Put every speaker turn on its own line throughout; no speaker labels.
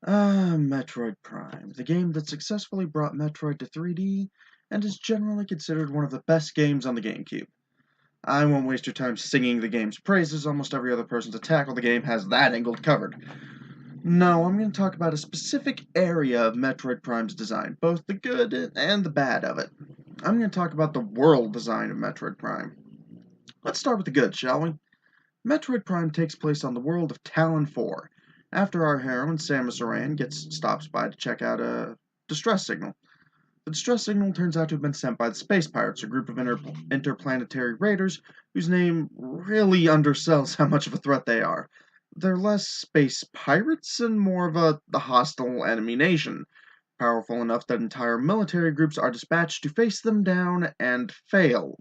Metroid Prime, the game that successfully brought Metroid to 3D and is generally considered one of the best games on the GameCube. I won't waste your time singing the game's praises, almost every other person to tackle the game has that angle covered. No, I'm going to talk about a specific area of Metroid Prime's design, both the good and the bad of it. I'm going to talk about the world design of Metroid Prime. Let's start with the good, shall we? Metroid Prime takes place on the world of Talon 4, after our heroine, Samus Aran, stops by to check out a distress signal. The distress signal turns out to have been sent by the Space Pirates, a group of interplanetary raiders whose name really undersells how much of a threat they are. They're less space pirates and more of the hostile enemy nation, powerful enough that entire military groups are dispatched to face them down and fail.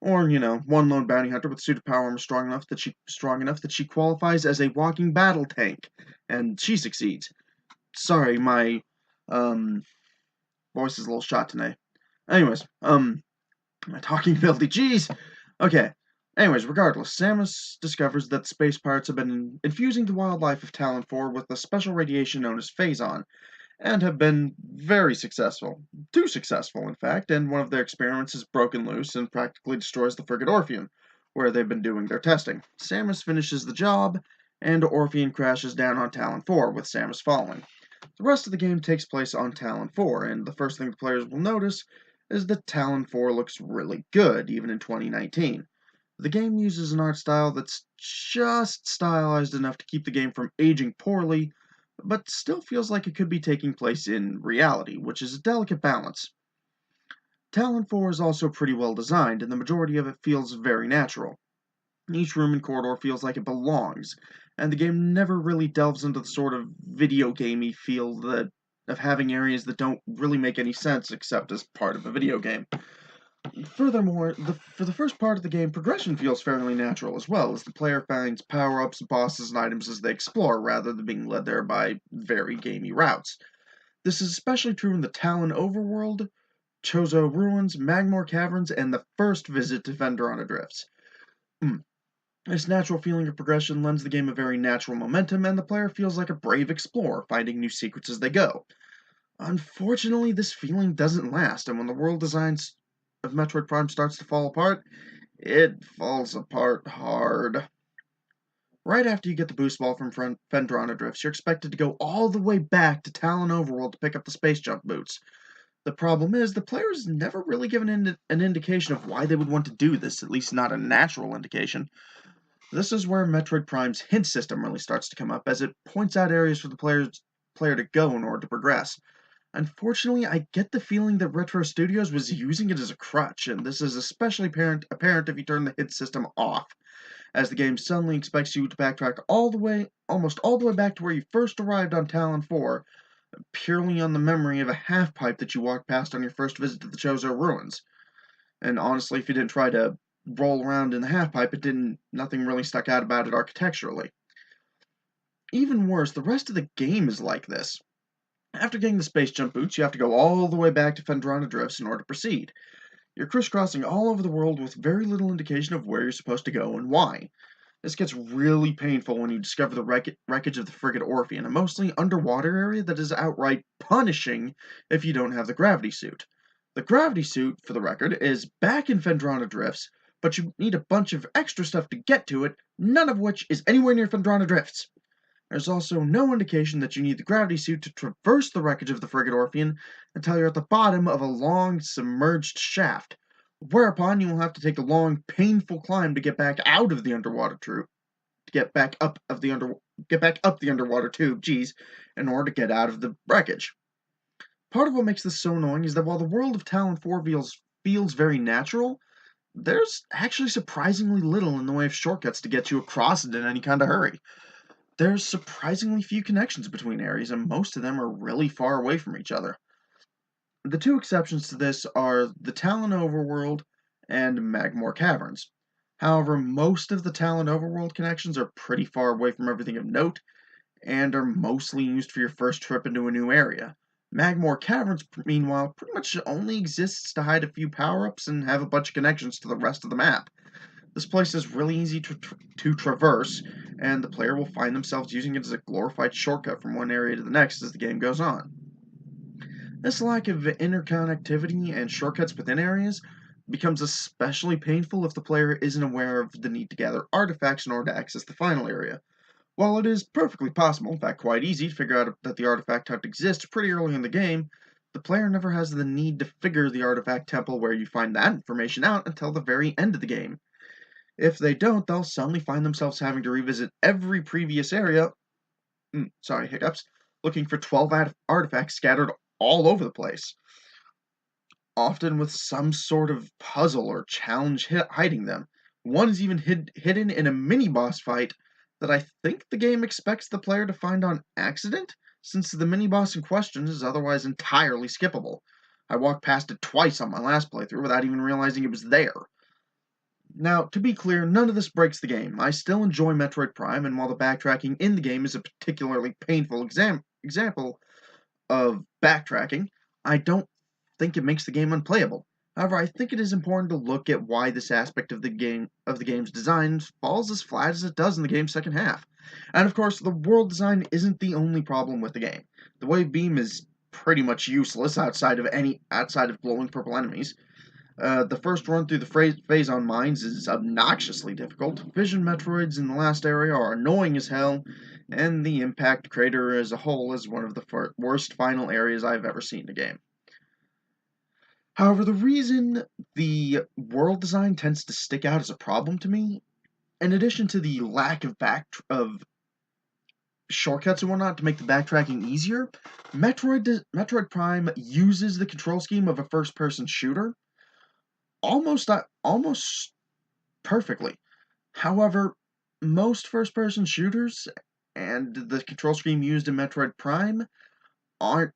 Or, one lone bounty hunter with suit of power armor strong enough that she qualifies as a walking battle tank, and she succeeds. Sorry, my voice is a little shot today. Anyways, my talking ability, jeez. Okay. Anyways, regardless, Samus discovers that space pirates have been infusing the wildlife of Talon 4 with a special radiation known as phazon, and have been very successful. Too successful, in fact, and one of their experiments is broken loose and practically destroys the frigate Orpheon, where they've been doing their testing. Samus finishes the job, and Orpheon crashes down on Talon 4, with Samus falling. The rest of the game takes place on Talon 4, and the first thing the players will notice is that Talon 4 looks really good, even in 2019. The game uses an art style that's just stylized enough to keep the game from aging poorly, but still feels like it could be taking place in reality, which is a delicate balance. Talon 4 is also pretty well designed, and the majority of it feels very natural. Each room and corridor feels like it belongs, and the game never really delves into the sort of video gamey feel of having areas that don't really make any sense except as part of a video game. Furthermore, for the first part of the game, progression feels fairly natural as well, as the player finds power-ups, bosses, and items as they explore, rather than being led there by very gamey routes. This is especially true in the Talon overworld, Chozo Ruins, Magmore Caverns, and the first visit to Fendrana Drifts. This natural feeling of progression lends the game a very natural momentum, and the player feels like a brave explorer, finding new secrets as they go. Unfortunately, this feeling doesn't last, and when the world design of Metroid Prime starts to fall apart, it falls apart hard. Right after you get the boost ball from Fendrana Drifts, you're expected to go all the way back to Talon Overworld to pick up the space jump boots. The problem is, the player is never really given an indication of why they would want to do this, at least not a natural indication. This is where Metroid Prime's hint system really starts to come up, as it points out areas for the player to go in order to progress. Unfortunately, I get the feeling that Retro Studios was using it as a crutch, and this is especially apparent if you turn the hit system off, as the game suddenly expects you to backtrack almost all the way back to where you first arrived on Talon 4, purely on the memory of a half-pipe that you walked past on your first visit to the Chozo Ruins. And honestly, if you didn't try to roll around in the half-pipe, nothing really stuck out about it architecturally. Even worse, the rest of the game is like this. After getting the space jump boots, you have to go all the way back to Fendrana Drifts in order to proceed. You're crisscrossing all over the world with very little indication of where you're supposed to go and why. This gets really painful when you discover the wreckage of the frigate Orpheon, a mostly underwater area that is outright punishing if you don't have the gravity suit. The gravity suit, for the record, is back in Fendrana Drifts, but you need a bunch of extra stuff to get to it, none of which is anywhere near Fendrana Drifts. There's also no indication that you need the gravity suit to traverse the wreckage of the frigate Orpheon until you're at the bottom of a long, submerged shaft, whereupon you will have to take a long, painful climb to get back out of the underwater tube, to get back up the underwater tube, in order to get out of the wreckage. Part of what makes this so annoying is that while the world of Talon 4 feels very natural, there's actually surprisingly little in the way of shortcuts to get you across it in any kind of hurry. There's surprisingly few connections between areas, and most of them are really far away from each other. The two exceptions to this are the Talon Overworld and Magmore Caverns. However, most of the Talon Overworld connections are pretty far away from everything of note, and are mostly used for your first trip into a new area. Magmore Caverns, meanwhile, pretty much only exists to hide a few power-ups and have a bunch of connections to the rest of the map. This place is really easy to traverse, and the player will find themselves using it as a glorified shortcut from one area to the next as the game goes on. This lack of interconnectivity and shortcuts within areas becomes especially painful if the player isn't aware of the need to gather artifacts in order to access the final area. While it is perfectly possible, in fact quite easy, to figure out that the artifact type exists pretty early in the game, the player never has the need to figure the artifact temple where you find that information out until the very end of the game. If they don't, they'll suddenly find themselves having to revisit every previous area, hiccups, looking for 12 artifacts scattered all over the place, often with some sort of puzzle or challenge hiding them. One is even hidden in a mini-boss fight that I think the game expects the player to find on accident, since the mini-boss in question is otherwise entirely skippable. I walked past it twice on my last playthrough without even realizing it was there. Now, to be clear, none of this breaks the game. I still enjoy Metroid Prime, and while the backtracking in the game is a particularly painful example of backtracking, I don't think it makes the game unplayable. However, I think it is important to look at why this aspect of the game's design falls as flat as it does in the game's second half. And of course, the world design isn't the only problem with the game. The wave beam is pretty much useless outside of glowing purple enemies. The first run through the phase-on mines is obnoxiously difficult. Vision Metroids in the last area are annoying as hell, and the Impact Crater as a whole is one of the worst final areas I've ever seen in a game. However, the reason the world design tends to stick out as a problem to me, in addition to the lack of shortcuts and whatnot to make the backtracking easier, Metroid Prime uses the control scheme of a first-person shooter almost perfectly. However, most first-person shooters and the control scheme used in Metroid Prime aren't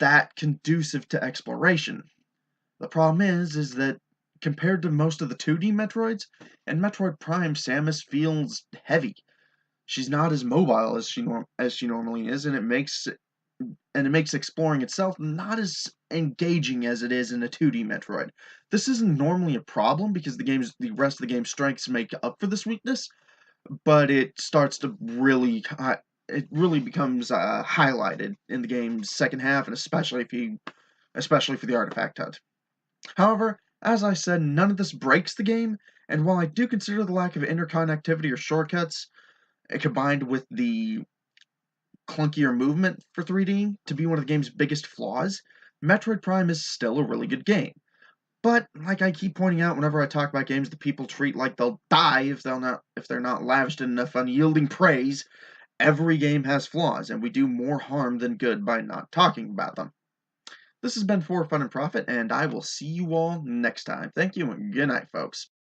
that conducive to exploration. The problem is that compared to most of the 2D Metroids, in Metroid Prime, Samus feels heavy. She's not as mobile as she normally is, and it makes exploring itself not as engaging as it is in a 2D Metroid. This isn't normally a problem because the rest of the game's strengths make up for this weakness, but it starts to really becomes highlighted in the game's second half, and especially for the artifact hunt. However, as I said, none of this breaks the game, and while I do consider the lack of interconnectivity or shortcuts, combined with the clunkier movement for 3D to be one of the game's biggest flaws, Metroid Prime is still a really good game. But, like I keep pointing out whenever I talk about games that people treat like they'll die if they're not lavished in enough unyielding praise, every game has flaws, and we do more harm than good by not talking about them. This has been For Fun and Profit, and I will see you all next time. Thank you, and good night, folks.